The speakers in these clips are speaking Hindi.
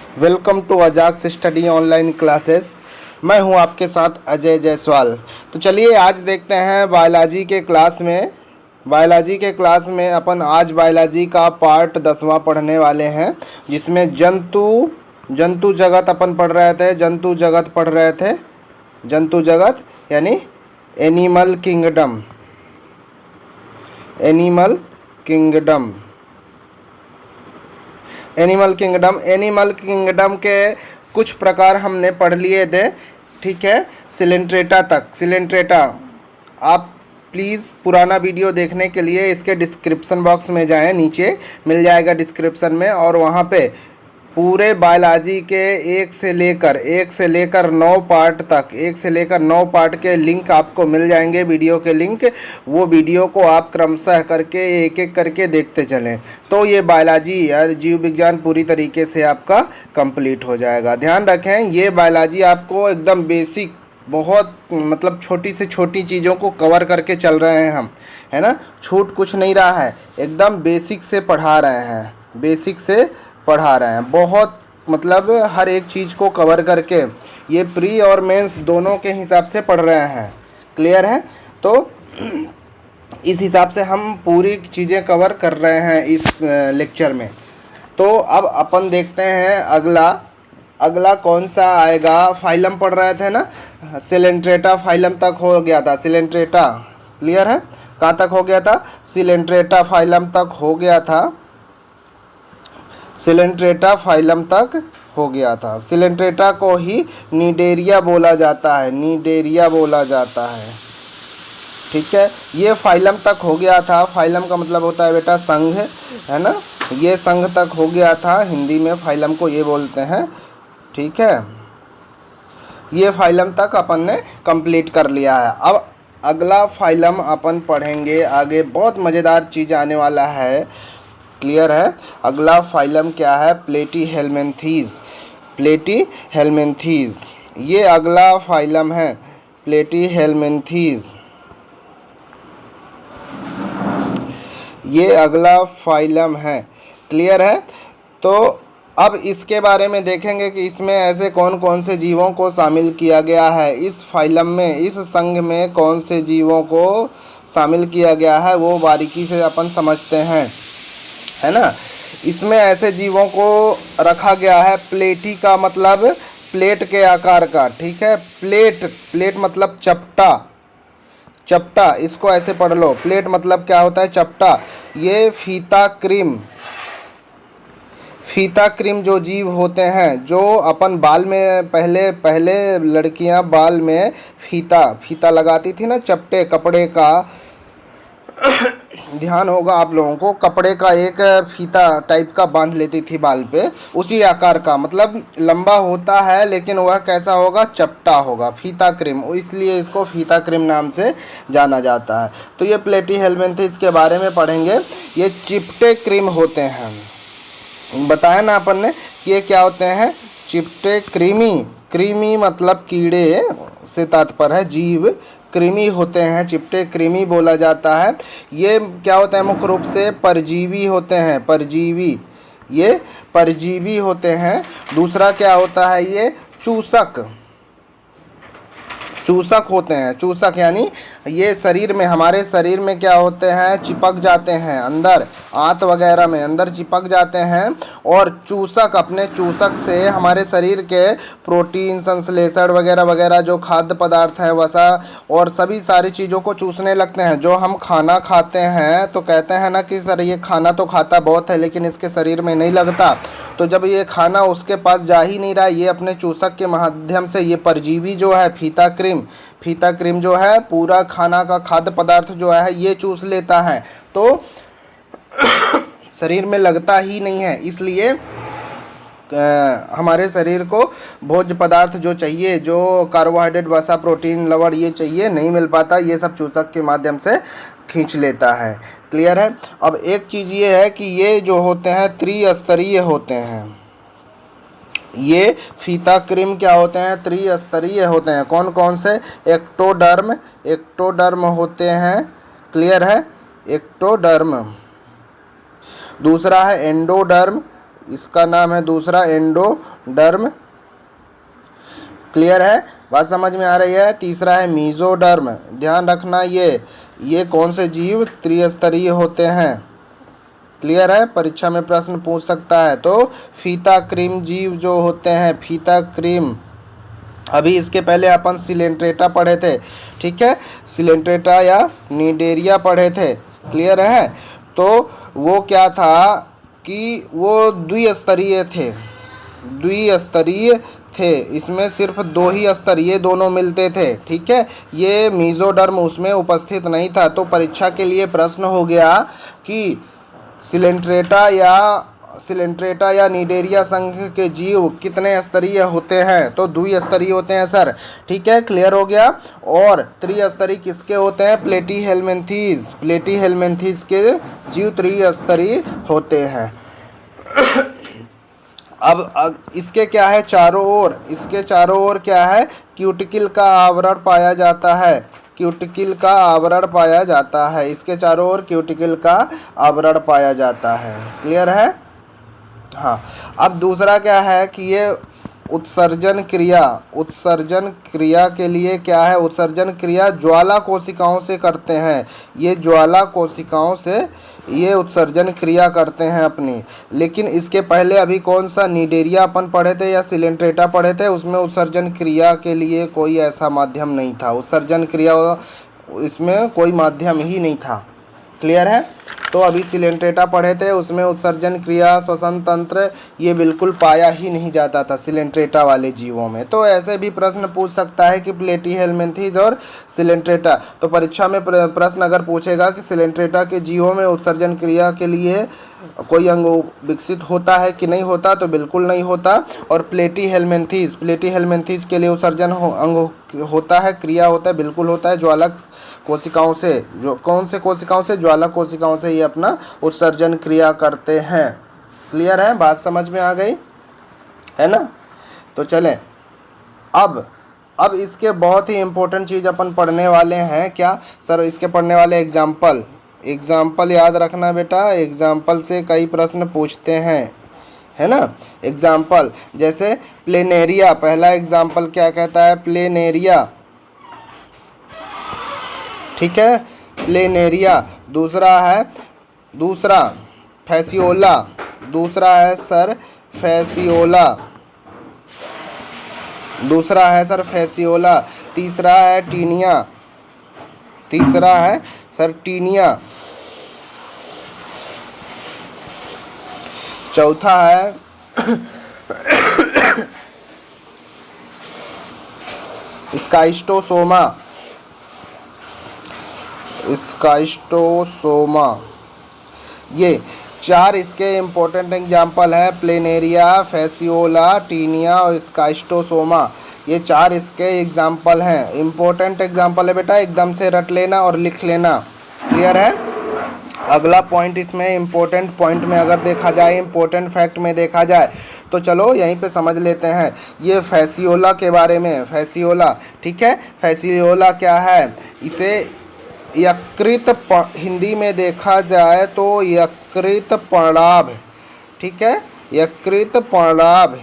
Welcome to Ajax study online classes. मैं हूं आपके साथ अजय जायसवाल। तो चलिए आज देखते हैं बायोलॉजी के क्लास में अपन आज बायोलॉजी का पार्ट 10वां पढ़ने वाले हैं, जिसमें जंतु जगत अपन पढ़ रहे थे। जंतु जगत यानी एनिमल किंगडम। एनिमल किंगडम के कुछ प्रकार हमने पढ़ लिए थे, ठीक है, सिलेंट्रेटा। आप प्लीज़ पुराना वीडियो देखने के लिए इसके डिस्क्रिप्शन बॉक्स में जाएं, नीचे मिल जाएगा डिस्क्रिप्शन में, और वहाँ पे पूरे बायोलॉजी के एक से लेकर 9 पार्ट के लिंक आपको मिल जाएंगे, वीडियो के लिंक। वो वीडियो को आप क्रमशः करके एक एक करके देखते चलें, तो ये बायोलॉजी या जीव विज्ञान पूरी तरीके से आपका कंप्लीट हो जाएगा। ध्यान रखें, ये बायोलॉजी आपको एकदम बेसिक, बहुत मतलब छोटी से छोटी चीज़ों को कवर करके चल रहे हैं हम, है ना। छूट कुछ नहीं रहा है, एकदम बेसिक से पढ़ा रहे हैं, बहुत मतलब हर एक चीज़ को कवर करके। ये प्री और मेंस दोनों के हिसाब से पढ़ रहे हैं, क्लियर है। तो इस हिसाब से हम पूरी चीज़ें कवर कर रहे हैं इस लेक्चर में। तो अब अपन देखते हैं अगला कौन सा आएगा। फाइलम पढ़ रहे थे ना, सिलेंट्रेटा फाइलम तक हो गया था। सिलेंट्रेटा क्लियर है, कहाँ तक हो गया था? सिलेंट्रेटा फाइलम तक हो गया था। सिलेंट्रेटा को ही निडेरिया बोला जाता है, ठीक है। ये फाइलम तक हो गया था। फाइलम का मतलब होता है बेटा संघ, है ना। ये संघ तक हो गया था, हिंदी में फाइलम को ये बोलते हैं, ठीक है। ये फाइलम तक अपन ने कंप्लीट कर लिया है। अब अगला फाइलम अपन पढ़ेंगे, आगे बहुत मज़ेदार चीज़ आने वाला है, क्लियर है। अगला फाइलम क्या है? प्लेटीहेल्मिन्थीज। ये अगला फाइलम है, प्लेटीहेल्मिन्थीज। ये अगला फाइलम है, क्लियर है। तो अब इसके बारे में देखेंगे कि इसमें ऐसे कौन कौन से जीवों को शामिल किया गया है। इस फाइलम में, इस संघ में कौन से जीवों को शामिल किया गया है वो बारीकी से अपन समझते हैं, है ना। इसमें ऐसे जीवों को रखा गया है, प्लेटी का मतलब प्लेट के आकार का, ठीक है। प्लेट मतलब चपटा, इसको ऐसे पढ़ लो। प्लेट मतलब क्या होता है? चपटा। ये फीता क्रीम जो जीव होते हैं, जो अपन बाल में पहले लड़कियां बाल में फीता लगाती थी ना, चपटे कपड़े का, ध्यान होगा आप लोगों को, कपड़े का एक फीता टाइप का बांध लेती थी बाल पे, उसी आकार का, मतलब लंबा होता है लेकिन वह कैसा होगा? चपटा होगा, फीता क्रीम, इसलिए इसको फीता क्रीम नाम से जाना जाता है। तो ये प्लेटीहेल्मिन्थीज के बारे में पढ़ेंगे। ये चिपटे क्रीम होते हैं, बताया ना अपन ने कि ये क्या होते हैं? चिपटे क्रीमी मतलब कीड़े से तात्पर्य है, जीव कृमि होते हैं, चिपटे कृमि बोला जाता है। ये क्या होता है? मुख्य रूप से परजीवी होते हैं, ये परजीवी होते हैं। दूसरा क्या होता है? ये चूसक होते हैं। चूसक यानी ये हमारे शरीर में क्या होते हैं? चिपक जाते हैं, अंदर आंत वगैरह में अंदर चिपक जाते हैं, और अपने चूसक से हमारे शरीर के प्रोटीन, संश्लेषण वगैरह वगैरह जो खाद्य पदार्थ है, वसा और सभी सारी चीज़ों को चूसने लगते हैं। जो हम खाना खाते हैं तो कहते हैं ना कि सर ये खाना तो खाता बहुत है लेकिन इसके शरीर में नहीं लगता, तो जब ये खाना उसके पास जा ही नहीं रहा, ये अपने चूसक के माध्यम से ये परजीवी जो है फीता क्रीम जो है पूरा खाना का खाद्य पदार्थ जो है ये चूस लेता है, तो शरीर में लगता ही नहीं है। इसलिए हमारे शरीर को भोज्य पदार्थ जो चाहिए, जो कार्बोहाइड्रेट, वसा, प्रोटीन, लवण ये चाहिए, नहीं मिल पाता, ये सब चूसक के माध्यम से खींच लेता है, क्लियर है। अब एक चीज़ ये है कि ये जो होते हैं त्रिस्तरीय होते हैं। ये फीता क्रीम क्या होते हैं? त्रिस्तरीय होते हैं। कौन कौन से? एक्टोडर्म होते हैं, क्लियर है, एक्टोडर्म। दूसरा है एंडोडर्म, इसका नाम है दूसरा एंडोडर्म। क्लियर है, बात समझ में आ रही है। तीसरा है मीजोडर्म। ध्यान रखना ये कौन से जीव त्रिस्तरीय होते हैं। क्लियर है, परीक्षा में प्रश्न पूछ सकता है। तो फीता क्रीम जीव जो होते हैं, फीता क्रीम, अभी इसके पहले अपन सिलेंट्रेटा पढ़े थे, ठीक है, सिलेंट्रेटा या निडेरिया पढ़े थे। क्लियर है, तो वो क्या था कि वो द्विस्तरीय थे, इसमें सिर्फ 2 ही स्तर ये दोनों मिलते थे, ठीक है। ये मीजोडर्म उसमें उपस्थित नहीं था। तो परीक्षा के लिए प्रश्न हो गया कि सिलेंट्रेटा या निडेरिया संघ के जीव कितने स्तरीय होते हैं। तो द्विस्तरीय होते हैं सर, ठीक है, क्लियर हो गया। और त्रिस्तरीय किसके होते हैं, प्लेटीहेल्मिन्थीज के जीव त्रिस्तरीय होते हैं। अब इसके क्या है, इसके चारों ओर क्या है, क्यूटिकल का आवरण पाया जाता है। इसके चारों ओर क्यूटिकल का आवरण पाया जाता है। क्लियर है, हाँ। अब दूसरा क्या है कि ये उत्सर्जन क्रिया के लिए क्या है, उत्सर्जन क्रिया ज्वाला कोशिकाओं से करते हैं। ये ज्वाला कोशिकाओं से ये उत्सर्जन क्रिया करते हैं अपनी। लेकिन इसके पहले अभी कौन सा निडेरिया अपन पढ़े थे या सिलेंट्रेटा पढ़े थे, उसमें उत्सर्जन क्रिया के लिए कोई ऐसा माध्यम नहीं था। उत्सर्जन क्रिया इसमें कोई माध्यम ही नहीं था। क्लियर है, तो अभी सिलेंट्रेटा पढ़े थे, उसमें उत्सर्जन क्रिया, श्वसन तंत्र ये बिल्कुल पाया ही नहीं जाता था सिलेंट्रेटा वाले जीवों में। तो ऐसे भी प्रश्न पूछ सकता है कि प्लेटीहेल्मिन्थीज और सिलेंट्रेटा। तो परीक्षा में प्रश्न अगर पूछेगा कि सिलेंट्रेटा के जीवों में उत्सर्जन क्रिया के लिए कोई अंग विकसित होता है कि नहीं होता, तो बिल्कुल नहीं होता। और प्लेटीहेल्मिन्थीज के लिए उत्सर्जन अंग होता है, क्रिया होता है, बिल्कुल होता है। ज्वालक कोशिकाओं से, जो कौन से कोशिकाओं से, ज्वालक कोशिकाओं से ये अपना उत्सर्जन क्रिया करते हैं। क्लियर है, बात समझ में आ गई है ना। तो चलें अब इसके बहुत ही इम्पोर्टेंट चीज़ अपन पढ़ने वाले हैं। क्या सर, इसके पढ़ने वाले एग्जाम्पल याद रखना बेटा। एग्जाम्पल से कई प्रश्न पूछते हैं, है ना। एग्जाम्पल जैसे प्लेनेरिया, पहला एग्जाम्पल क्या कहता है, प्लेनेरिया, ठीक है, प्लेनेरिया। दूसरा फैसियोला, दूसरा है सर फैसियोला। तीसरा है टीनिया। चौथा है स्काइस्टोसोमा। ये 4 इसके इम्पोर्टेंट एग्जाम्पल हैं, प्लेनेरिया, फैसियोला, टीनिया और स्काइस्टोसोमा। ये 4 इसके एग्जाम्पल हैं, इम्पोर्टेंट एग्जाम्पल है बेटा, एकदम से रट लेना और लिख लेना। क्लियर है। अगला पॉइंट इसमें इम्पोर्टेंट पॉइंट में अगर देखा जाए, इम्पोर्टेंट फैक्ट में देखा जाए, तो चलो यहीं पे समझ लेते हैं। ये फैसियोला के बारे में, फैसियोला, ठीक है, फैसियोला क्या है, इसे यकृत, हिंदी में देखा जाए तो यकृत पर्णाभ, ठीक है, यकृत पर्णाभ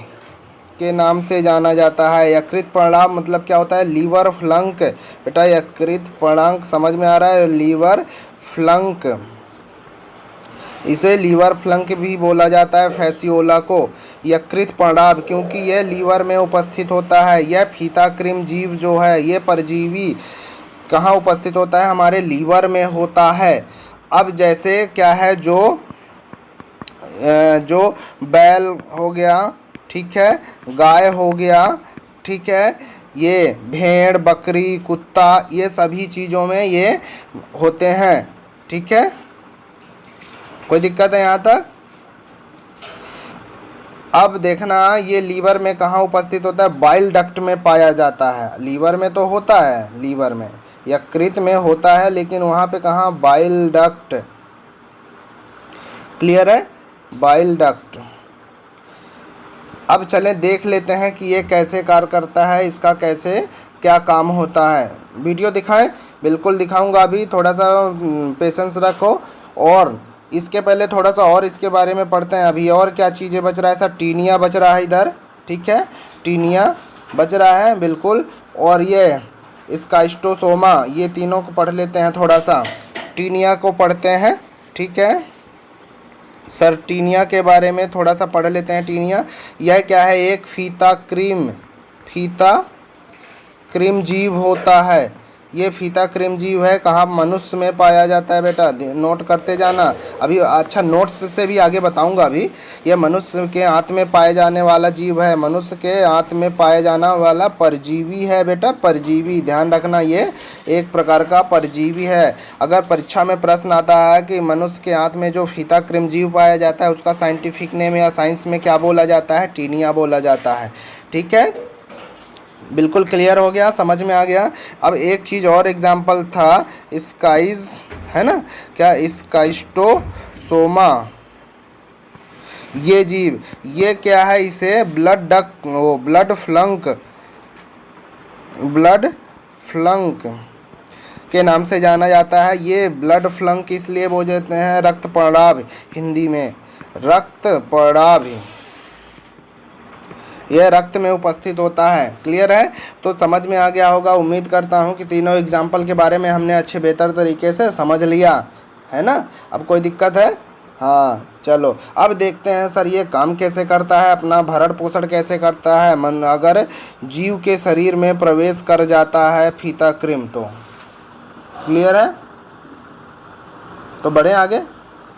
के नाम से जाना जाता है। यकृत पर्णाभ मतलब क्या होता है, लीवर फ्लंक। बेटा यकृत पर्णांक समझ में आ रहा है, लीवर फ्लंक, इसे लीवर फ्लंक भी बोला जाता है फैसियोला को, यकृत पर्णाभ, क्योंकि यह लीवर में उपस्थित होता है। यह फीता क्रीम जीव जो है, ये परजीवी कहाँ उपस्थित होता है, हमारे लीवर में होता है। अब जैसे क्या है, जो बैल हो गया, ठीक है, गाय हो गया, ठीक है, ये भेड़, बकरी, कुत्ता, ये सभी चीज़ों में ये होते हैं, ठीक है। कोई दिक्कत है यहाँ तक। अब देखना ये लीवर में कहाँ उपस्थित होता है, बाइल डक्ट में पाया जाता है। लीवर में तो होता है, लीवर में यकृत में होता है, लेकिन वहाँ पे कहाँ, बाइल डक्ट। क्लियर है, बाइल डक्ट। अब चलें देख लेते हैं कि ये कैसे कार्य करता है, इसका कैसे क्या काम होता है। वीडियो दिखाएं, बिल्कुल दिखाऊंगा, अभी थोड़ा सा पेशेंस रखो और इसके पहले थोड़ा सा और इसके बारे में पढ़ते हैं। अभी और क्या चीज़ें बच रहा है सर? टीनिया बच रहा है इधर, ठीक है, टीनिया बच रहा है बिल्कुल। और ये स्काइस्टोसोमा, ये तीनों को पढ़ लेते हैं थोड़ा सा। टीनिया को पढ़ते हैं, ठीक है सर, टीनिया के बारे में थोड़ा सा पढ़ लेते हैं। टीनिया यह क्या है? एक फीता क्रीम जीव होता है। ये फीता क्रीम जीव है। कहाँ? मनुष्य में पाया जाता है बेटा, नोट करते जाना। अभी अच्छा नोट्स से भी आगे बताऊंगा। अभी ये मनुष्य के आंत में पाए जाने वाला जीव है, मनुष्य के आंत में पाया जाने वाला परजीवी है बेटा, परजीवी, ध्यान रखना, ये एक प्रकार का परजीवी है। अगर परीक्षा में प्रश्न आता है कि मनुष्य के आंत में जो फीता क्रीम जीव पाया जाता है उसका साइंटिफिक नेम या साइंस में क्या बोला जाता है? टीनिया बोला जाता है, ठीक है। बिल्कुल क्लियर हो गया, समझ में आ गया। अब एक चीज़ और एग्जाम्पल था, स्काइज, है ना, क्या? स्काइस्टोसोमा, ये जीव, ये क्या है? इसे ब्लड फ्लंक के नाम से जाना जाता है। ये ब्लड फ्लंक इसलिए बोलते हैं, रक्त पड़ाव, हिंदी में रक्त पड़ाव, यह रक्त में उपस्थित होता है। क्लियर है? तो समझ में आ गया होगा। उम्मीद करता हूँ कि तीनों एग्जाम्पल के बारे में हमने अच्छे बेहतर तरीके से समझ लिया है ना। अब कोई दिक्कत है? हाँ चलो अब देखते हैं सर ये काम कैसे करता है, अपना भरण पोषण कैसे करता है। मन अगर जीव के शरीर में प्रवेश कर जाता है फीता क्रीम तो। क्लियर है? तो बढ़े आगे।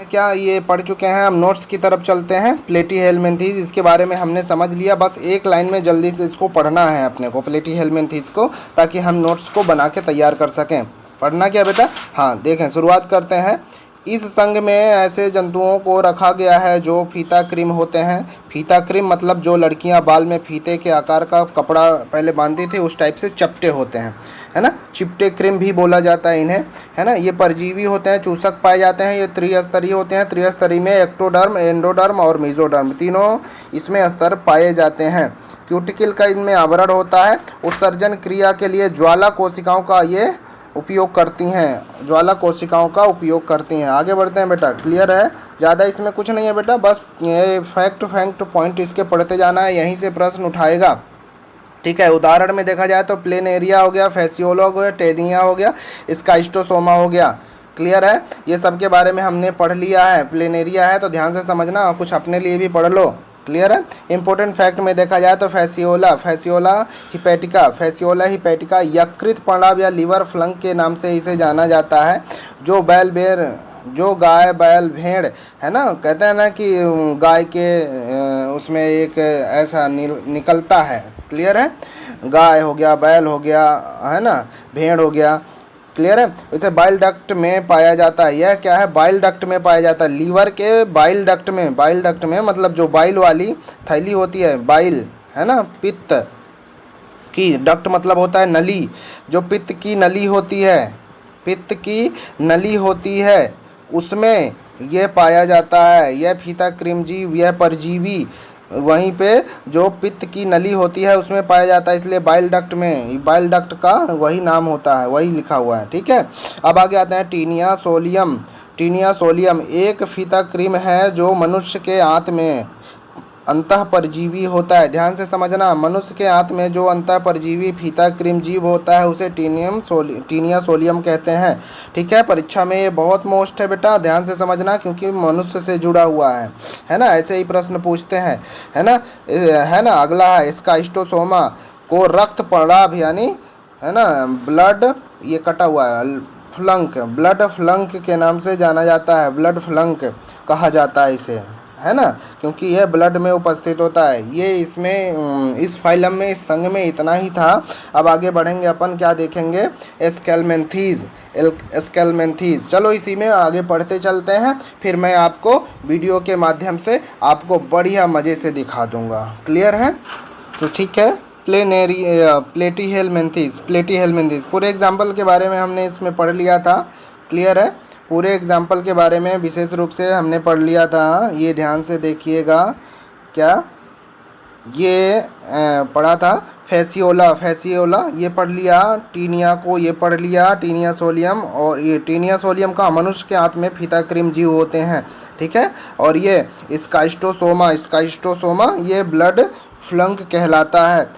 क्या ये पढ़ चुके हैं, हम नोट्स की तरफ चलते हैं। प्लेटीहेल्मिन्थेस, इसके बारे में हमने समझ लिया, बस एक लाइन में जल्दी से इसको पढ़ना है अपने को, प्लेटीहेल्मिन्थेस को, ताकि हम नोट्स को बना के तैयार कर सकें। पढ़ना क्या बेटा? हाँ देखें, शुरुआत करते हैं। इस संघ में ऐसे जंतुओं को रखा गया है जो फीता क्रीम होते हैं। फीता क्रीम मतलब जो लड़कियां बाल में फीते के आकार का कपड़ा पहले बांधती थी उस टाइप से चपटे होते हैं, है ना, चिपटे क्रीम भी बोला जाता है इन्हें, है ना। ये परजीवी होते हैं, चूसक पाए जाते हैं। ये त्रिस्तरीय होते हैं। त्रिस्तरीय में एक्टोडर्म, एंडोडर्म और मेसोडर्म, तीनों इसमें स्तर पाए जाते हैं। क्यूटिकल का इनमें आवरण होता है। उत्सर्जन क्रिया के लिए ज्वाला कोशिकाओं का ये उपयोग करती हैं, ज्वाला कोशिकाओं का उपयोग करती हैं। आगे बढ़ते हैं बेटा। क्लियर है? ज़्यादा इसमें कुछ नहीं है बेटा, बस ये फैक्ट पॉइंट इसके पढ़ते जाना है, यहीं से प्रश्न उठाएगा, ठीक है। उदाहरण में देखा जाए तो प्लेनेरिया हो गया, फैसियोला हो गया, टेनिया हो गया, स्काइस्टोसोमा हो गया। क्लियर है? ये सब के बारे में हमने पढ़ लिया है। प्लेनेरिया है तो ध्यान से समझना, कुछ अपने लिए भी पढ़ लो। क्लियर है? इंपॉर्टेंट फैक्ट में देखा जाए तो फैसियोला हिपैटिका यकृत पड़ाव या लिवर फ्लंक के नाम से इसे जाना जाता है। जो गाय बैल भेड़ है ना, कहते हैं ना कि गाय के उसमें एक ऐसा निकलता है। क्लियर है? गाय हो गया, बैल हो गया, है ना, भेड़ हो गया। क्लियर है? इसे बाइल डक्ट में पाया जाता है। यह क्या है? बाइल डक्ट में पाया जाता है, लीवर के बाइल डक्ट में मतलब जो बाइल वाली थैली होती है, बाइल, है ना, पित्त की, डक्ट मतलब होता है नली, जो पित्त की नली होती है उसमें यह पाया जाता है। यह फीता क्रीम जीव, यह परजीवी वहीं पे जो पित्त की नली होती है उसमें पाया जाता है, इसलिए बाइल डक्ट में, बाइल डक्ट का वही नाम होता है, वही लिखा हुआ है, ठीक है। अब आगे आते हैं टीनिया सोलियम एक फीता क्रीम है जो मनुष्य के आंत में अंतः परजीवी होता है। ध्यान से समझना, मनुष्य के आंत में जो अंतः परजीवी फीता क्रीम जीव होता है उसे टीनिया सोलियम कहते हैं, ठीक है। परीक्षा में ये बहुत मोस्ट है बेटा, ध्यान से समझना, क्योंकि मनुष्य से जुड़ा हुआ है ना, ऐसे ही प्रश्न पूछते हैं, है ना। अगला है स्काइस्टोसोमा को रक्त पड़ाव यानी, है ना, ब्लड, ये कटा हुआ है, ब्लड फ्लंक के नाम से जाना जाता है, ब्लड फ्लंक कहा जाता है इसे, है ना, क्योंकि यह ब्लड में उपस्थित होता है। ये इसमें इस फाइलम में, इस संघ में इतना ही था। अब आगे बढ़ेंगे अपन, क्या देखेंगे? स्केलमेंथीज। चलो इसी में आगे पढ़ते चलते हैं, फिर मैं आपको वीडियो के माध्यम से आपको बढ़िया मज़े से दिखा दूंगा। क्लियर है? तो ठीक है। प्लेटीहेल्मिन्थेस पूरे एग्जाम्पल के बारे में हमने इसमें पढ़ लिया था। क्लियर है? पूरे एग्जाम्पल के बारे में विशेष रूप से हमने पढ़ लिया था। ये ध्यान से देखिएगा, क्या ये पढ़ा था फैसियोला, फैसियोला ये पढ़ लिया, टीनिया को ये पढ़ लिया, टीनिया सोलियम, और ये टीनिया सोलियम का मनुष्य के आंत में फीता क्रीम जीव होते हैं, ठीक है। और ये स्काइस्टोसोमा, स्काइस्टोसोमा ये ब्लड फ्लंक कहलाता है।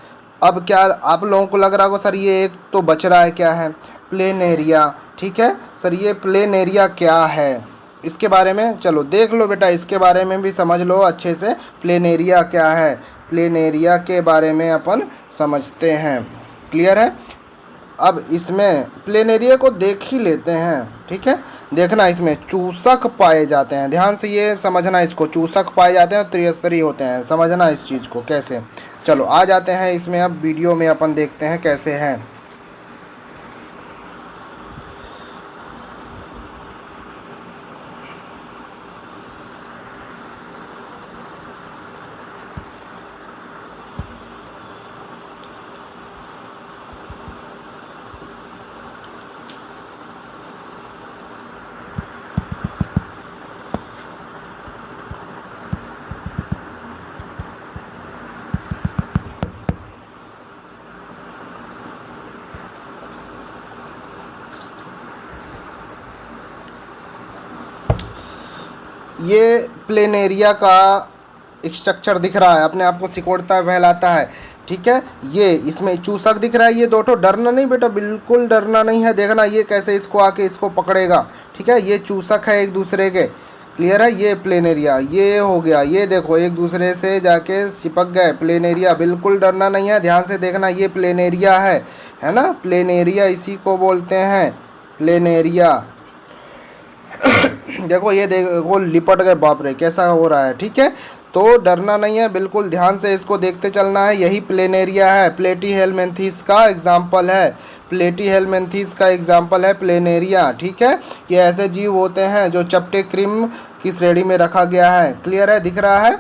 अब क्या आप लोगों को लग रहा होगा सर ये एक तो बच रहा है, क्या है? प्लेनेरिया, ठीक है सर, ये प्लेनेरिया क्या है इसके बारे में चलो देख लो बेटा, इसके बारे में भी समझ लो अच्छे से, प्लेनेरिया क्या है, प्लेनेरिया के बारे में अपन समझते हैं, क्लियर है। अब इसमें प्लेनेरिया को देख ही लेते हैं, ठीक है। देखना इसमें चूसक पाए जाते हैं, ध्यान से ये समझना, इसको चूसक पाए जाते हैं और त्रिस्तरीय होते हैं, समझना इस चीज़ को कैसे। चलो आ जाते हैं इसमें, अब वीडियो में अपन देखते हैं कैसे हैं। ये प्लेनेरिया का स्ट्रक्चर दिख रहा है, अपने आप को सिकोड़ता फैलाता है, ठीक है। ये इसमें चूसक दिख रहा है, ये दो ठो, डरना नहीं बेटा, बिल्कुल डरना नहीं है। देखना ये कैसे इसको आके इसको पकड़ेगा, ठीक है। ये चूसक है एक दूसरे के, क्लियर है। ये प्लेनेरिया ये हो गया, ये देखो एक दूसरे से जाके चिपक गए, प्लेनेरिया, बिल्कुल डरना नहीं है, ध्यान से देखना, ये प्लेनेरिया है ना, प्लेनेरिया इसी को बोलते हैं, प्लेनेरिया। देखो ये देखो लिपट गए, बाप रे कैसा हो रहा है, ठीक है। तो डरना नहीं है, बिल्कुल ध्यान से इसको देखते चलना है, यही प्लेनेरिया है, प्लेटीहेलमिन्थेस का एग्जाम्पल है, प्लेटीहेलमिन्थेस का एग्जाम्पल है प्लेनेरिया, ठीक है। ये ऐसे जीव होते हैं जो चपटे क्रीम की श्रेणी में रखा गया है, क्लियर है, दिख रहा है,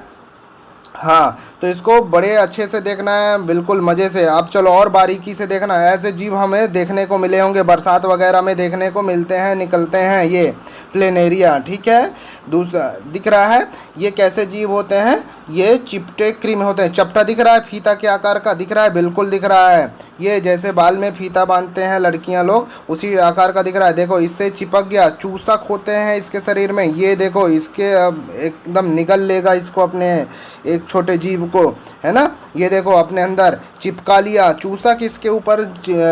हाँ। तो इसको बड़े अच्छे से देखना है, बिल्कुल मज़े से। अब चलो और बारीकी से देखना है, ऐसे जीव हमें देखने को मिले होंगे, बरसात वगैरह में देखने को मिलते हैं, निकलते हैं, ये प्लेनेरिया, ठीक है। दूसरा दिख रहा है, ये कैसे जीव होते हैं, ये चिपटे क्रीम होते हैं, चपटा दिख रहा है, फीता के आकार का दिख रहा है, बिल्कुल दिख रहा है, ये जैसे बाल में फीता बांधते हैं लड़कियां लोग, उसी आकार का दिख रहा है। देखो इससे चिपक गया, चूसक होते हैं इसके शरीर में, ये देखो इसके अब एकदम निगल लेगा इसको अपने एक छोटे जीव को, है ना। ये देखो अपने अंदर चिपका लिया, चूसक इसके ऊपर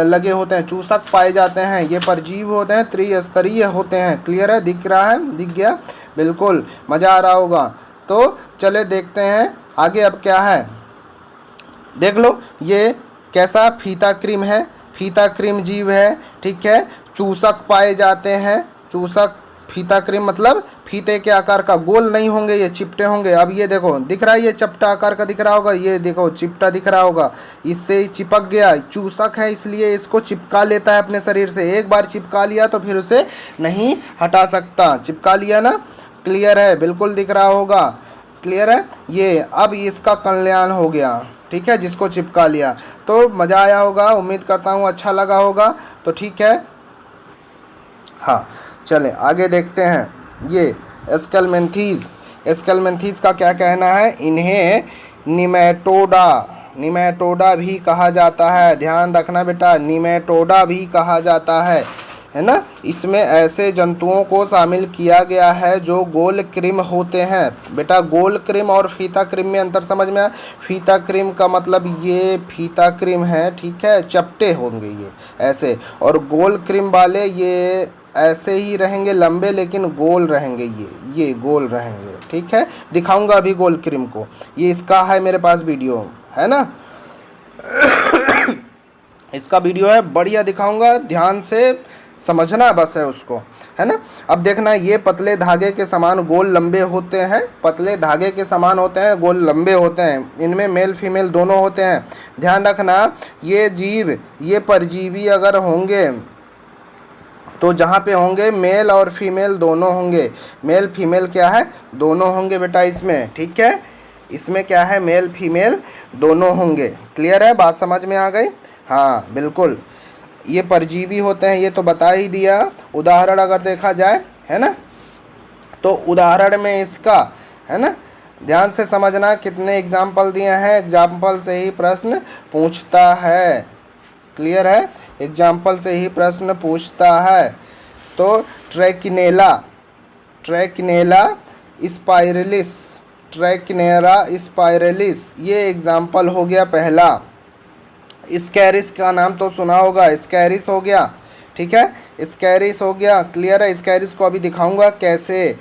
लगे होते हैं, चूसक पाए जाते हैं, ये परजीव होते हैं, त्रिस्तरीय होते हैं, क्लियर है, दिख रहा है, दिख गया, बिल्कुल मज़ा आ रहा होगा। तो चले देखते हैं आगे अब क्या है, देख लो ये कैसा फीता क्रीम है, फीता क्रीम जीव है, ठीक है। चूसक पाए जाते हैं, चूसक, फीता क्रीम मतलब फीते के आकार का, गोल नहीं होंगे, ये चिपटे होंगे। अब ये देखो दिख रहा है, ये चपटा आकार का दिख रहा होगा, ये देखो चिपटा दिख रहा होगा, इससे चिपक गया, चूसक है इसलिए इसको चिपका लेता है अपने शरीर से, एक बार चिपका लिया तो फिर उसे नहीं हटा सकता, चिपका लिया ना, क्लियर है, बिल्कुल दिख रहा होगा, क्लियर है। ये अब इसका कल्याण हो गया, ठीक है, जिसको चिपका लिया। तो मज़ा आया होगा, उम्मीद करता हूँ अच्छा लगा होगा, तो ठीक है, हाँ चलें आगे देखते हैं। ये एस्केलमेंथीज, एस्केलमेंथीज का क्या कहना है, इन्हें निमेटोडा, निमेटोडा भी कहा जाता है, ध्यान रखना बेटा, निमेटोडा भी कहा जाता है ना। इसमें ऐसे जंतुओं को शामिल किया गया है जो गोल क्रीम होते हैं। बेटा गोल क्रीम और फीता क्रीम में अंतर समझ में आया, फीता क्रीम का मतलब ये फीता क्रीम है, ठीक है, चपटे होंगे ये ऐसे, और गोल क्रीम वाले ये ऐसे ही रहेंगे लंबे लेकिन गोल रहेंगे, ये गोल रहेंगे, ठीक है। दिखाऊंगा अभी गोल क्रीम को, ये इसका है मेरे पास वीडियो, है ना। इसका वीडियो है, बढ़िया दिखाऊंगा, ध्यान से समझना बस है उसको, है ना। अब देखना ये पतले धागे के समान गोल लंबे होते हैं, पतले धागे के समान होते हैं, गोल लंबे होते हैं, इनमें मेल फीमेल दोनों होते हैं। ध्यान रखना ये जीव, ये परजीवी अगर होंगे तो जहाँ पे होंगे मेल और फीमेल दोनों होंगे, मेल फीमेल क्या है, दोनों होंगे बेटा इसमें, ठीक है। इसमें क्या है, मेल फीमेल दोनों होंगे, क्लियर है, बात समझ में आ गई, हाँ बिल्कुल। ये परजीवी होते हैं, ये तो बता ही दिया। उदाहरण अगर देखा जाए, है ना, तो उदाहरण में इसका, है ना, ध्यान से समझना, कितने एग्जाम्पल दिए हैं, एग्जाम्पल से ही प्रश्न पूछता है। क्लियर है, एग्जाम्पल से ही प्रश्न पूछता है। तो ट्रैकिनेला, ट्रैकिनेला स्पाइरलिस, ट्रैकिनेरा स्पाइरलिस, ये एग्जाम्पल हो गया पहला। स्कैरिस का नाम तो सुना होगा, स्कैरिस हो गया, ठीक है, स्कैरिस हो गया। क्लियर है, स्कैरिस को अभी दिखाऊंगा कैसे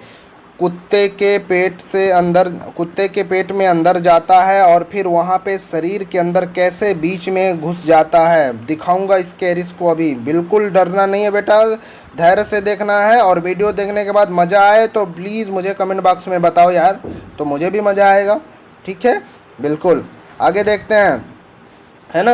कुत्ते के पेट से अंदर, कुत्ते के पेट में अंदर जाता है और फिर वहाँ पे शरीर के अंदर कैसे बीच में घुस जाता है, दिखाऊंगा स्कैरिस को अभी। बिल्कुल डरना नहीं है बेटा, धैर्य से देखना है, और वीडियो देखने के बाद मज़ा आए तो प्लीज़ मुझे कमेंट बॉक्स में बताओ यार, तो मुझे भी मज़ा आएगा। ठीक है, बिल्कुल। आगे देखते हैं, है ना,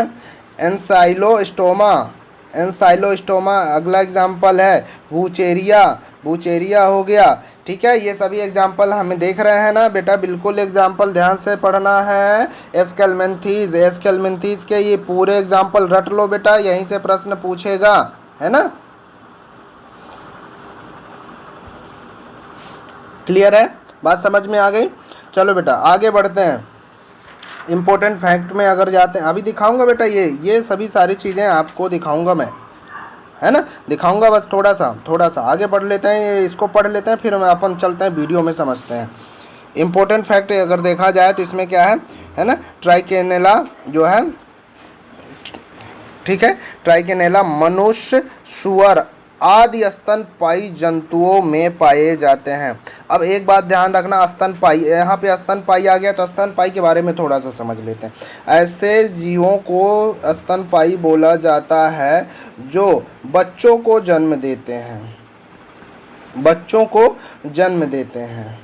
एंसाइलोस्टोमा, एंसाइलोस्टोमा अगला एग्जाम्पल है। वूचेरिया, वूचेरिया हो गया। ठीक है, ये सभी एग्जाम्पल हमें देख रहे हैं ना बेटा, बिल्कुल एग्जाम्पल ध्यान से पढ़ना है। एस्केलमेंथीज, एस्केलमेंथीज के ये पूरे एग्जाम्पल रट लो बेटा, यहीं से प्रश्न पूछेगा, है ना। क्लियर है, बात समझ में आ गई। चलो बेटा आगे बढ़ते हैं। इम्पोर्टेंट फैक्ट में अगर जाते हैं, अभी दिखाऊंगा बेटा, ये सभी सारी चीज़ें आपको दिखाऊंगा मैं, है ना, दिखाऊंगा। बस थोड़ा सा आगे बढ़ लेते हैं, इसको पढ़ लेते हैं, फिर अपन चलते हैं वीडियो में समझते हैं। इम्पोर्टेंट फैक्ट अगर देखा जाए तो इसमें क्या है ना, ट्राइकेनेला जो है, ठीक है, ट्राइकेनेला मनुष्य, सुअर आदि स्तनपायी जंतुओं में पाए जाते हैं। अब एक बात ध्यान रखना, स्तनपायी, यहाँ पे स्तनपायी आ गया तो स्तनपायी के बारे में थोड़ा सा समझ लेते हैं। ऐसे जीवों को स्तनपायी बोला जाता है जो बच्चों को जन्म देते हैं, बच्चों को जन्म देते हैं।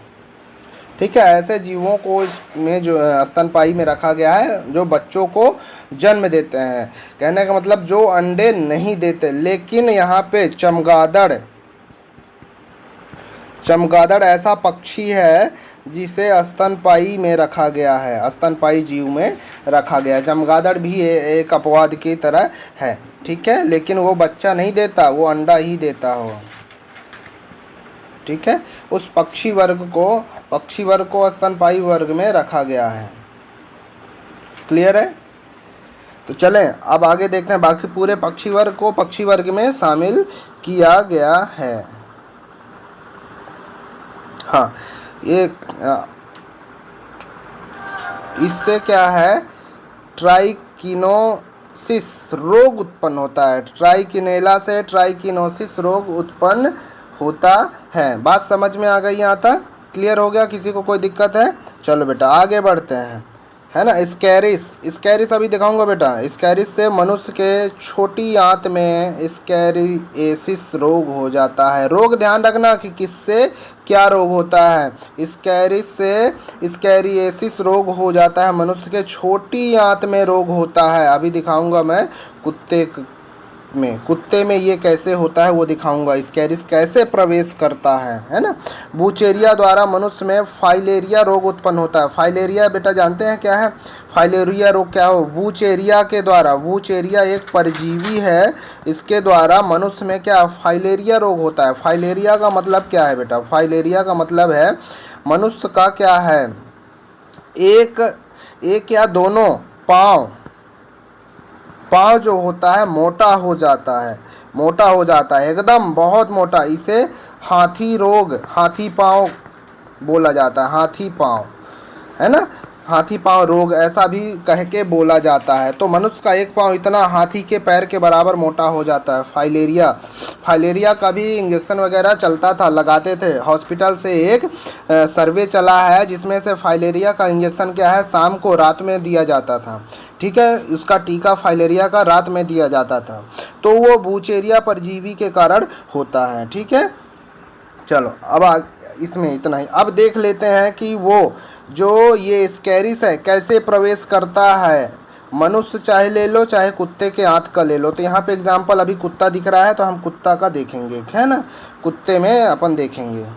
ठीक है, ऐसे जीवों को इसमें जो स्तनपायी में रखा गया है जो बच्चों को जन्म देते हैं। कहने का मतलब जो अंडे नहीं देते। लेकिन यहाँ पे चमगादड़, चमगादड़ ऐसा पक्षी है जिसे स्तनपायी में रखा गया है, स्तनपायी जीव में रखा गया है। चमगादड़ भी एक अपवाद की तरह है, ठीक है, लेकिन वो बच्चा नहीं देता, वो अंडा ही देता हो। ठीक है, उस पक्षी वर्ग को स्तनपायी वर्ग में रखा गया है। क्लियर है, तो चलें अब आगे देखते हैं। बाकी पूरे पक्षी वर्ग को पक्षी वर्ग में शामिल किया गया है। हाँ, एक इससे क्या है, ट्राइकिनोसिस रोग उत्पन्न होता है। ट्राइकिनेला से ट्राइकिनोसिस रोग उत्पन्न होता है। बात समझ में आ गई यहाँ तक? क्लियर हो गया? किसी को कोई दिक्कत है? चलो बेटा आगे बढ़ते हैं, है ना। स्कैरिस, स्कैरिस अभी दिखाऊंगा बेटा। स्कैरिस से मनुष्य के छोटी आंत में स्कैरिएसिस रोग हो जाता है। रोग ध्यान रखना कि किससे क्या रोग होता है। स्कैरिस से स्कैरिएसिस रोग हो जाता है, मनुष्य के छोटी आंत में रोग होता है। अभी दिखाऊंगा मैं कुत्ते में ये कैसे होता है वो दिखाऊंगा। स्कैरिस कैसे प्रवेश करता है ना। बूचेरिया द्वारा मनुष्य में फाइलेरिया रोग उत्पन्न होता है। फाइलेरिया बेटा जानते हैं क्या है? फाइलेरिया रोग क्या हो? बूचेरिया के द्वारा, बूचेरिया एक परजीवी है, इसके द्वारा मनुष्य में क्या फाइलेरिया रोग होता है। फाइलेरिया का मतलब क्या है बेटा? फाइलेरिया का मतलब है मनुष्य का क्या है, एक या दोनों पाँव जो होता है मोटा हो जाता है, मोटा हो जाता है एकदम बहुत मोटा। इसे हाथी रोग, हाथी पाँव बोला जाता है, हाथी पाँव, है ना, हाथी पाँव रोग ऐसा भी कह के बोला जाता है। तो मनुष्य का एक पाँव इतना हाथी के पैर के बराबर मोटा हो जाता है। फाइलेरिया का भी इंजेक्शन वगैरह चलता था, लगाते थे। हॉस्पिटल से एक सर्वे चला है जिसमें से फाइलेरिया का इंजेक्शन क्या है, शाम को रात में दिया जाता था। ठीक है, उसका टीका फाइलेरिया का रात में दिया जाता था। तो वो बूचेरिया परजीवी के कारण होता है। ठीक है, चलो अब इसमें इतना ही। अब देख लेते हैं कि वो जो ये स्कैरिस है कैसे प्रवेश करता है। मनुष्य चाहे ले लो चाहे कुत्ते के आंत का ले लो। तो यहाँ पे एग्जाम्पल अभी कुत्ता दिख रहा है तो हम कुत्ता का देखेंगे, है ना, कुत्ते में अपन देखेंगे।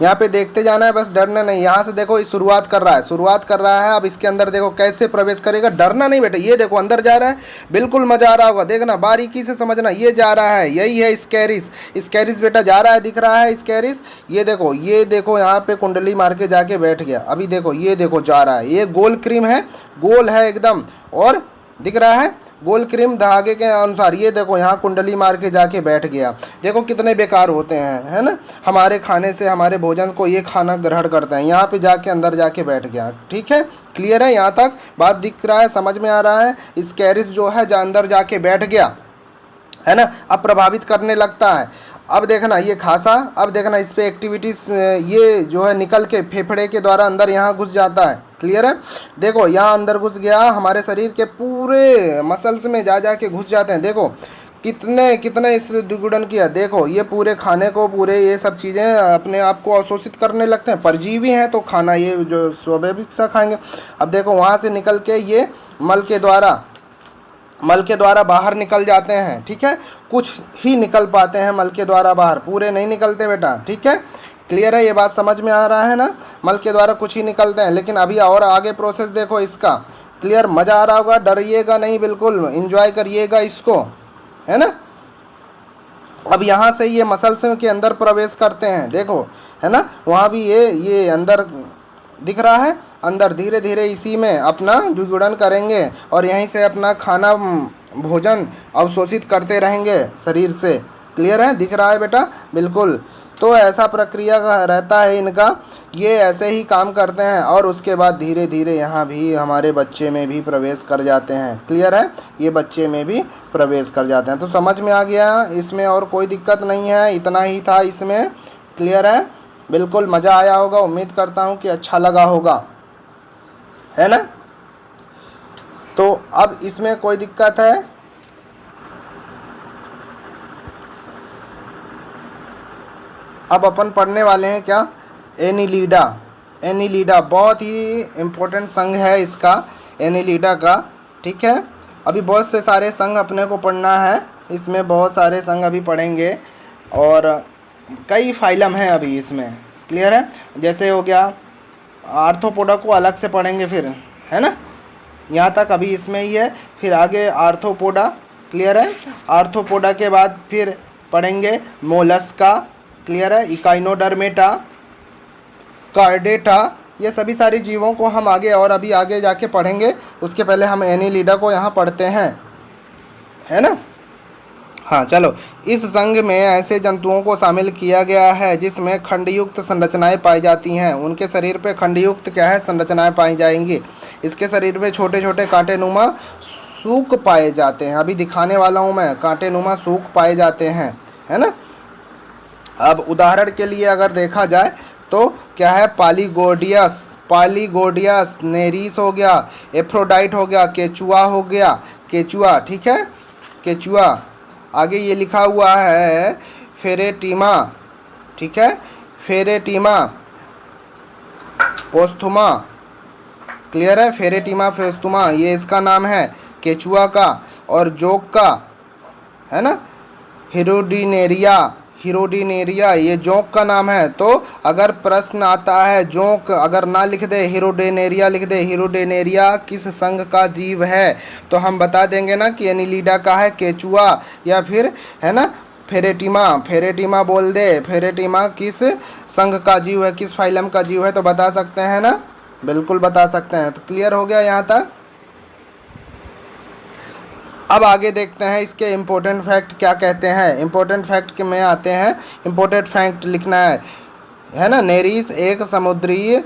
यहाँ पे देखते जाना है, बस डरना नहीं। यहाँ से देखो शुरुआत कर रहा है, शुरुआत कर रहा है। अब इसके अंदर देखो कैसे प्रवेश करेगा, डरना नहीं बेटा। ये देखो अंदर जा रहा है, बिल्कुल मजा आ रहा होगा, देखना बारीकी से समझना। ये जा रहा है, यही है स्कैरिस। स्कैरिस बेटा जा रहा है, दिख रहा है स्कैरिस। ये देखो यहाँ पे कुंडली मार के जाके बैठ गया। अभी देखो ये देखो जा रहा है, ये गोल क्रीम है, गोल है एकदम, और दिख रहा है गोल क्रीम धागे के अनुसार। ये देखो यहाँ कुंडली मार के जाके बैठ गया। देखो कितने बेकार होते हैं, है ना, हमारे खाने से, हमारे भोजन को ये खाना ग्रहण करते हैं। यहाँ पे जाके अंदर जाके बैठ गया। ठीक है, क्लियर है, यहाँ तक बात दिख रहा है, समझ में आ रहा है। स्कैरिस जो है अंदर जाके बैठ गया, है ना, अब प्रभावित करने लगता है। अब देखना ये खासा, अब देखना इस पे एक्टिविटीज, ये जो है निकल के फेफड़े के द्वारा अंदर यहाँ घुस जाता है। क्लियर है, देखो यहाँ अंदर घुस गया, हमारे शरीर के पूरे मसल्स में जा के घुस जाते हैं। देखो कितने कितने इस दुगुड़न किया। देखो ये पूरे खाने को, पूरे ये सब चीज़ें अपने आप को अवशोषित करने लगते हैं। परजीवी हैं तो खाना ये जो स्वाभाविक सा खाएंगे। अब देखो वहाँ से निकल के ये मल के द्वारा बाहर निकल जाते हैं। ठीक है, कुछ ही निकल पाते हैं मल के द्वारा बाहर, पूरे नहीं निकलते बेटा। ठीक है, क्लियर है, ये बात समझ में आ रहा है ना। मल के द्वारा कुछ ही निकलते हैं, लेकिन अभी और आगे प्रोसेस देखो इसका। क्लियर, मज़ा आ रहा होगा, डरिएगा नहीं, बिल्कुल इंजॉय करिएगा इसको, है ना। अब यहाँ से ये मसल्स के अंदर प्रवेश करते हैं, देखो, है ना, वहाँ भी ये अंदर दिख रहा है। अंदर धीरे धीरे इसी में अपना द्विगुणन करेंगे और यहीं से अपना खाना भोजन अवशोषित करते रहेंगे शरीर से। क्लियर है, दिख रहा है बेटा, बिल्कुल। तो ऐसा प्रक्रिया का रहता है इनका, ये ऐसे ही काम करते हैं और उसके बाद धीरे धीरे यहाँ भी हमारे बच्चे में भी प्रवेश कर जाते हैं। क्लियर है, ये बच्चे में भी प्रवेश कर जाते हैं। तो समझ में आ गया, इसमें और कोई दिक्कत नहीं है, इतना ही था इसमें। क्लियर है, बिल्कुल मज़ा आया होगा, उम्मीद करता हूँ कि अच्छा लगा होगा, है ना। तो अब इसमें कोई दिक्कत है? अब अपन पढ़ने वाले हैं क्या, एनिलिडा। एनिलिडा बहुत ही इम्पोर्टेंट संघ है इसका, एनिलिडा का। ठीक है, अभी बहुत से सारे संघ अपने को पढ़ना है, इसमें बहुत सारे संघ अभी पढ़ेंगे और कई फाइलम हैं अभी इसमें। क्लियर है, जैसे हो गया आर्थ्रोपोडा को अलग से पढ़ेंगे फिर, है ना, यहाँ तक अभी इसमें ही है। फिर आगे आर्थ्रोपोडा। क्लियर है, आर्थ्रोपोडा के बाद फिर पढ़ेंगे मोलस्का। क्लियर है, इकाइनोडर्मेटा, कार्डेटा, ये सभी सारी जीवों को हम आगे और अभी आगे जाके पढ़ेंगे। उसके पहले हम एनिलिडा को यहाँ पढ़ते हैं, है ना। हाँ चलो, इस संघ में ऐसे जंतुओं को शामिल किया गया है जिसमें खंडयुक्त संरचनाएं पाई जाती हैं। उनके शरीर पे खंडयुक्त क्या है, संरचनाएं पाई जाएंगी। इसके शरीर में छोटे छोटे कांटेनुमा सूक पाए जाते हैं। अभी दिखाने वाला हूँ मैं, कांटेनुमा सूक पाए जाते हैं, है ना। अब उदाहरण के लिए अगर देखा जाए तो क्या है, पालीगोडियस, नेरीस हो गया, एफ्रोडाइट हो गया, केचुआ हो गया, केचुआ। ठीक है, केचुआ। आगे ये लिखा हुआ है फेरेटिमा। ठीक है, फेरेटिमा पोस्थुमा। क्लियर है, फेरेटिमा पोस्थुमा ये इसका नाम है केचुआ का। और जोक का, है ना, हिरोडिनेरिया ये जोंक का नाम है। तो अगर प्रश्न आता है जोंक अगर ना लिख दे, हिरोडिनेरिया लिख दे, हिरोडिनेरिया किस संघ का जीव है, तो हम बता देंगे ना कि एनिलिडा का है, केचुआ, या फिर है ना फेरेटिमा बोल दे। फेरेटिमा किस संघ का जीव है, किस फाइलम का जीव है, तो बता सकते हैं ना, बिल्कुल बता सकते हैं। तो क्लियर हो गया यहाँ तक। अब आगे देखते हैं इसके इम्पोर्टेंट फैक्ट क्या कहते हैं। इम्पोर्टेंट फैक्ट के में आते हैं, इम्पोर्टेंट फैक्ट लिखना है ना। नेरीस एक समुद्री,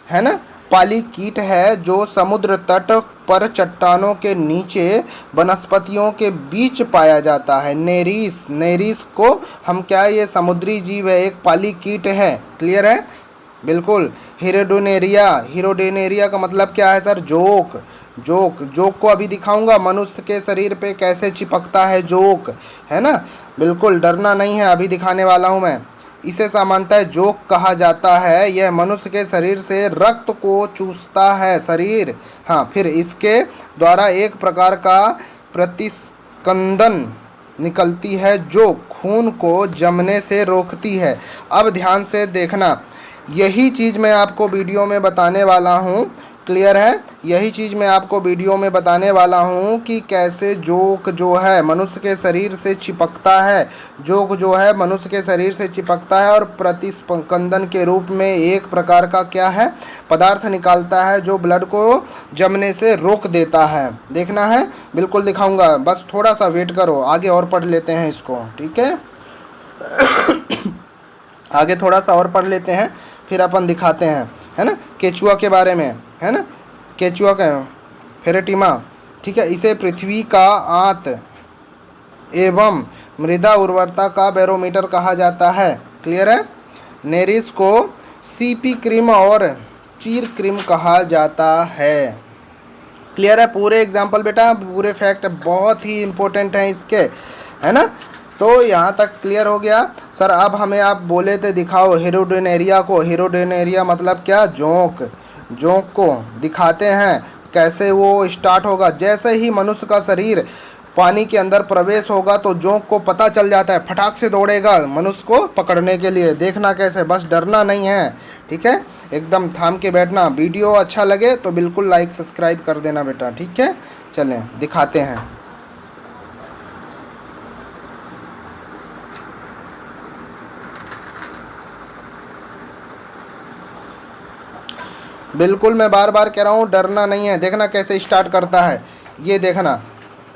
है ना, पाली कीट है जो समुद्र तट पर चट्टानों के नीचे वनस्पतियों के बीच पाया जाता है। नेरीस को हम क्या, ये समुद्री जीव है, एक पाली कीट है। क्लियर है, बिल्कुल। हिरोडिनेरिया का मतलब क्या है सर, जोक को अभी दिखाऊंगा मनुष्य के शरीर पे कैसे चिपकता है जोक, है ना, बिल्कुल डरना नहीं है, अभी दिखाने वाला हूँ मैं। इसे सामान्यतः जोक कहा जाता है। यह मनुष्य के शरीर से रक्त को चूसता है शरीर। हाँ, फिर इसके द्वारा एक प्रकार का प्रतिस्कंदन निकलती है जो खून को जमने से रोकती है। अब ध्यान से देखना, यही चीज़ मैं आपको वीडियो में बताने वाला हूँ। क्लियर है? यही चीज़ मैं आपको वीडियो में बताने वाला हूँ कि कैसे जोंक जो है मनुष्य के शरीर से चिपकता है। जोंक जो है मनुष्य के शरीर से चिपकता है और प्रतिस्पंदन के रूप में एक प्रकार का क्या है, पदार्थ निकालता है जो ब्लड को जमने से रोक देता है। देखना है? बिल्कुल दिखाऊंगा, बस थोड़ा सा वेट करो, आगे और पढ़ लेते हैं इसको। ठीक है, आगे थोड़ा सा और पढ़ लेते हैं, फिर अपन दिखाते हैं, है ना, केचुआ के बारे में, है ना, केचुआ का फेरेटिमा। ठीक है, इसे पृथ्वी का आंत एवं मृदा उर्वरता का बैरोमीटर कहा जाता है। क्लियर है? नेरिस को सीपी क्रीम और चीर क्रीम कहा जाता है। क्लियर है? पूरे एग्जाम्पल बेटा, पूरे फैक्ट बहुत ही इंपॉर्टेंट हैं इसके, है ना। तो यहाँ तक क्लियर हो गया सर। अब हमें आप बोले थे दिखाओ हेरोडेनेरिया को। हेरोडेनेरिया मतलब क्या? जोंक। जोंक को दिखाते हैं कैसे वो स्टार्ट होगा। जैसे ही मनुष्य का शरीर पानी के अंदर प्रवेश होगा तो जोंक को पता चल जाता है, फटाक से दौड़ेगा मनुष्य को पकड़ने के लिए। देखना कैसे, बस डरना नहीं है। ठीक है, एकदम थाम के बैठना। वीडियो अच्छा लगे तो बिल्कुल लाइक सब्सक्राइब कर देना बेटा। ठीक है, चलें दिखाते हैं। बिल्कुल मैं बार बार कह रहा हूँ, डरना नहीं है। देखना कैसे स्टार्ट करता है, ये देखना।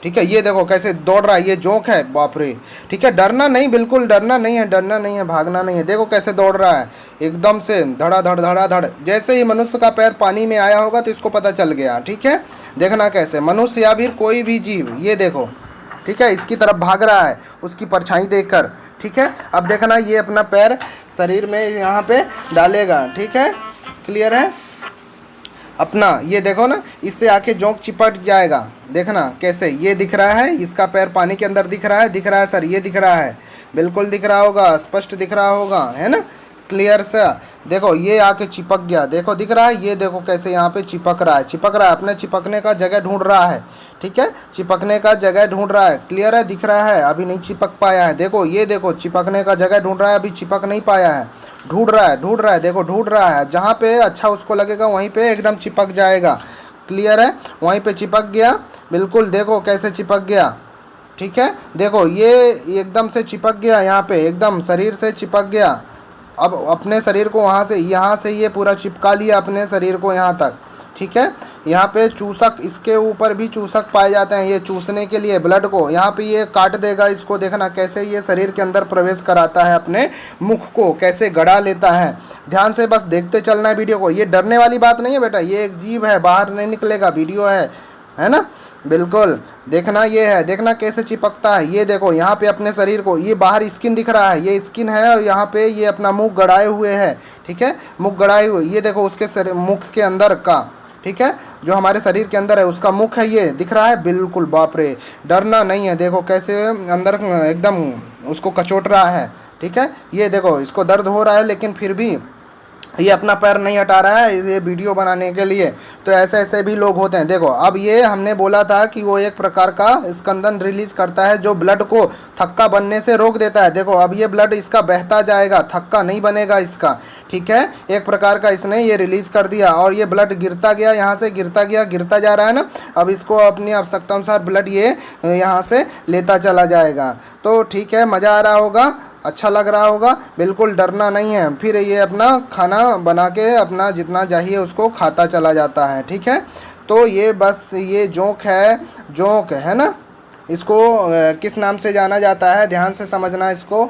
ठीक है, ये देखो कैसे दौड़ रहा है, ये जोंक है, बाप रे। ठीक है, डरना नहीं, बिल्कुल डरना नहीं है, डरना नहीं है, भागना नहीं है। देखो कैसे दौड़ रहा है, एकदम से धड़ाधड़ धड़ाधड़। जैसे ही मनुष्य का पैर पानी में आया होगा तो इसको पता चल गया। ठीक है, देखना कैसे मनुष्य या फिर कोई भी जीव, ये देखो, ठीक है, इसकी तरफ भाग रहा है उसकी परछाई देखकर। ठीक है, अब देखना ये अपना पैर शरीर में यहाँ पे डालेगा। ठीक है, क्लियर है? अपना ये देखो ना, इससे आके जोंक चिपट जाएगा। देखना कैसे, ये दिख रहा है, इसका पैर पानी के अंदर दिख रहा है, दिख रहा है सर, ये दिख रहा है, बिल्कुल दिख रहा होगा, स्पष्ट दिख रहा होगा, है ना, क्लियर सा। देखो ये आके चिपक गया, देखो दिख रहा है, ये देखो कैसे यहाँ पे चिपक रहा है, चिपक रहा है, अपने चिपकने का जगह ढूंढ रहा है। ठीक है, चिपकने का जगह ढूंढ रहा है। क्लियर है? दिख रहा है, अभी नहीं चिपक पाया है। देखो ये देखो चिपकने का जगह ढूंढ रहा है, अभी चिपक नहीं पाया है, ढूंढ रहा है, ढूंढ रहा है, देखो ढूंढ रहा है। जहाँ पे अच्छा उसको लगेगा वहीं पे एकदम चिपक जाएगा। क्लियर है? वहीं पे चिपक गया, बिल्कुल देखो कैसे चिपक गया। ठीक है, देखो ये एकदम से चिपक गया, यहाँ पे एकदम शरीर से चिपक गया। अब अपने शरीर को वहाँ से ये पूरा चिपका लिया अपने शरीर को यहाँ तक। ठीक है, यहाँ पे चूसक, इसके ऊपर भी चूसक पाए जाते हैं, ये चूसने के लिए ब्लड को। यहाँ पे ये काट देगा इसको। देखना कैसे ये शरीर के अंदर प्रवेश कराता है, अपने मुख को कैसे गड़ा लेता है। ध्यान से बस देखते चलना है वीडियो को। ये डरने वाली बात नहीं है बेटा, ये एक जीव है, बाहर नहीं निकलेगा, वीडियो है ना, बिल्कुल देखना। ये है, देखना कैसे चिपकता है। ये देखो यहाँ पे अपने शरीर को, ये बाहर स्किन दिख रहा है, ये स्किन है, और यहाँ पे ये अपना मुख गड़ाए हुए है। ठीक है, मुख गड़ाए हुए, ये देखो उसके मुख के अंदर का, ठीक है, जो हमारे शरीर के अंदर है उसका मुख है, ये दिख रहा है, बिल्कुल। बाप रे, डरना नहीं है। देखो कैसे अंदर एकदम उसको कचोट रहा है। ठीक है, ये देखो इसको दर्द हो रहा है लेकिन फिर भी ये अपना पैर नहीं हटा रहा है, ये वीडियो बनाने के लिए। तो ऐसे भी लोग होते हैं। देखो अब ये हमने बोला था कि वो एक प्रकार का स्कंदन रिलीज करता है जो ब्लड को थक्का बनने से रोक देता है। देखो अब ये ब्लड इसका बहता जाएगा, थक्का नहीं बनेगा इसका। ठीक है, एक प्रकार का इसने ये रिलीज कर दिया और ये ब्लड गिरता गया, यहाँ से गिरता गया, गिरता जा रहा है ना। अब इसको अपनी आवश्यकता अनुसार ब्लड ये यहाँ से लेता चला जाएगा। तो ठीक है, मज़ा आ रहा होगा, अच्छा लग रहा होगा, बिल्कुल डरना नहीं है। फिर ये अपना खाना बना के अपना जितना चाहिए उसको खाता चला जाता है। ठीक है, तो ये बस ये जोंक है, जोंक है ना। इसको किस नाम से जाना जाता है, ध्यान से समझना इसको।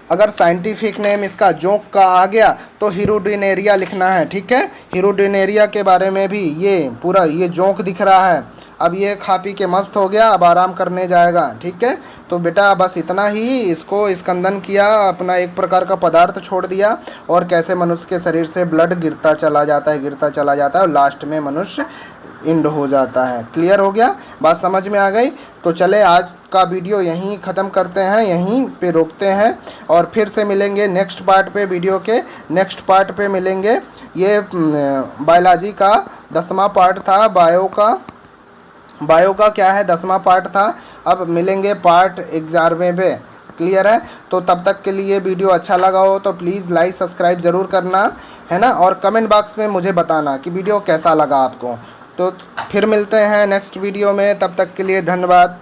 अगर साइंटिफिक नेम इसका जोंक का आ गया तो हिरोडेनेरिया लिखना है। ठीक है, हिरोडेनेरिया के बारे में भी ये पूरा ये जोंक दिख रहा है। अब ये खा पी के मस्त हो गया, अब आराम करने जाएगा। ठीक है, तो बेटा बस इतना ही, इसको स्कंदन किया, अपना एक प्रकार का पदार्थ छोड़ दिया और कैसे मनुष्य के शरीर से ब्लड गिरता चला जाता है, गिरता चला जाता है और लास्ट में मनुष्य इंड हो जाता है। क्लियर हो गया, बात समझ में आ गई? तो चले आज का वीडियो यहीं ख़त्म करते हैं, यहीं पे रोकते हैं और फिर से मिलेंगे नेक्स्ट पार्ट पे। वीडियो के नेक्स्ट पार्ट पे मिलेंगे। ये बायोलॉजी का 10वां पार्ट था, बायो का क्या है 10वां पार्ट था। अब मिलेंगे पार्ट 11वें पे। क्लियर है। तो तब तक के लिए वीडियो अच्छा लगा हो तो प्लीज़ लाइक सब्सक्राइब ज़रूर करना है ना, और कमेंट बॉक्स में मुझे बताना कि वीडियो कैसा लगा आपको। तो फिर मिलते हैं नेक्स्ट वीडियो में, तब तक के लिए धन्यवाद।